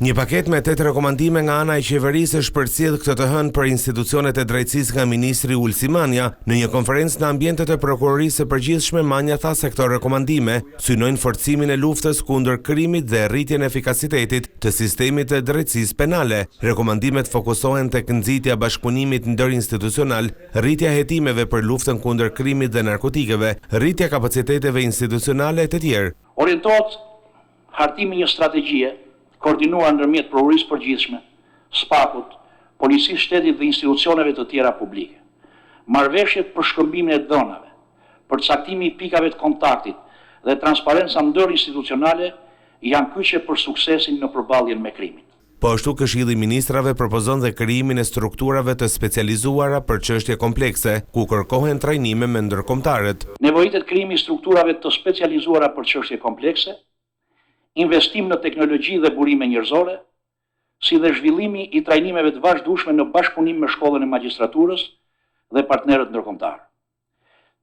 Një paket me 8 rekomandime nga ana e qeverisë është përcjell këtë të hënë për institucionet e drejtësisë nga ministri Ulsi Manja. Në një konferencë në ambientet e prokurorisë së përgjithshme, Manja tha se këto rekomandime synojnë forcimin e luftës kundër krimit dhe rritjen e efikasitetit të sistemit të drejtësisë penale. Rekomandimet fokusohen tek nxitja bashkëpunimit ndërinstitucional, rritja e hetimeve për luftën kundër krimit dhe narkotikeve, rritja kapaciteteve institucionale e të tjerë. Orientohet hartimi një strategjie koordinuar ndërmjet prokurorisë përgjithshme, SPAK-ut, Policisë Shtetit dhe institucioneve të tjera publike. Marrëveshjet për shkërbimin e dhënave, përcaktimi i pikave të kontaktit dhe transparenca ndërinstitucionale janë kyçe për suksesin në përballjen me krimin. Po ashtu Këshilli i Ministrave propozon dhe krijimin e strukturave të specializuara për çështje komplekse, ku kërkohen trajnime me ndërkombëtarët. Nevojitet krijimi i strukturave të specializuara për çështje komplekse, investim në teknologji dhe burime njerëzore, si dhe zhvillimi i trajnimeve të vazhdueshme në bashkëpunim me shkollën e magjistraturës dhe partnerët ndërkombëtar.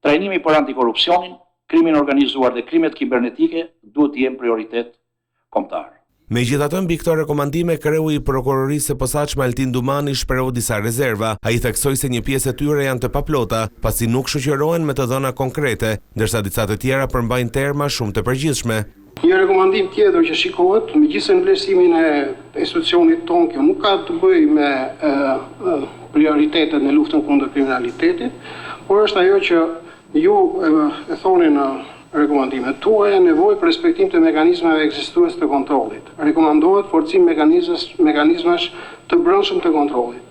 Trajnimi për antikorrupsionin, krimin organizuar dhe krimet kibernetike duhet të jenë prioritet kombëtar. Megjithatë, mbi këto rekomandime, kreu i prokurorisë së posaçme Altin Dumani shprehu disa rezerva. Ai theksoi se një pjesë e tyre janë të paplota, pasi nuk shoqërohen me të dhëna konkrete, ndërsa disa të tjera përmbajnë terma shumë të përgjithshme. Një rekomandim tjetër që shikohet, megjithëse në vlerësimin e institucionit tonë, kjo nuk ka të bëjë me prioritetet në luftën kundër kriminalitetit, por është ajo që ju e thoni në rekomandimet tuaja, nevojë për respektim të mekanizmave ekzistues të kontrollit. Rekomandohet forcim mekanizmash të brendshëm të kontrollit.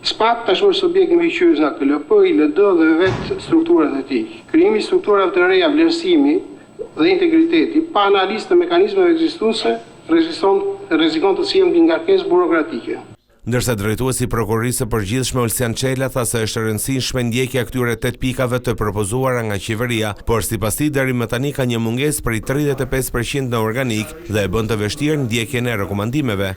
SPAK tashmë është subjekt i mbikëqyrjes nga KLP, ILD dhe vetë strukturat e tij. Krijimi i strukturave të reja, vlerësimi dhe integriteti, pa analizë të mekanizmave ekzistuese, rrezikon të sjellë mbi ngarkesë burokratike. Ndërsa drejtuesi i prokurorisë së përgjithshme Olsian Çela tha se është e rëndësishme ndjekja këtyre 8 pikave të propozuara nga qeveria, por sipas tij deri më tani ka një mungesë prej 35% në organik dhe e bën të vështirë ndjekjen e rekomandimeve.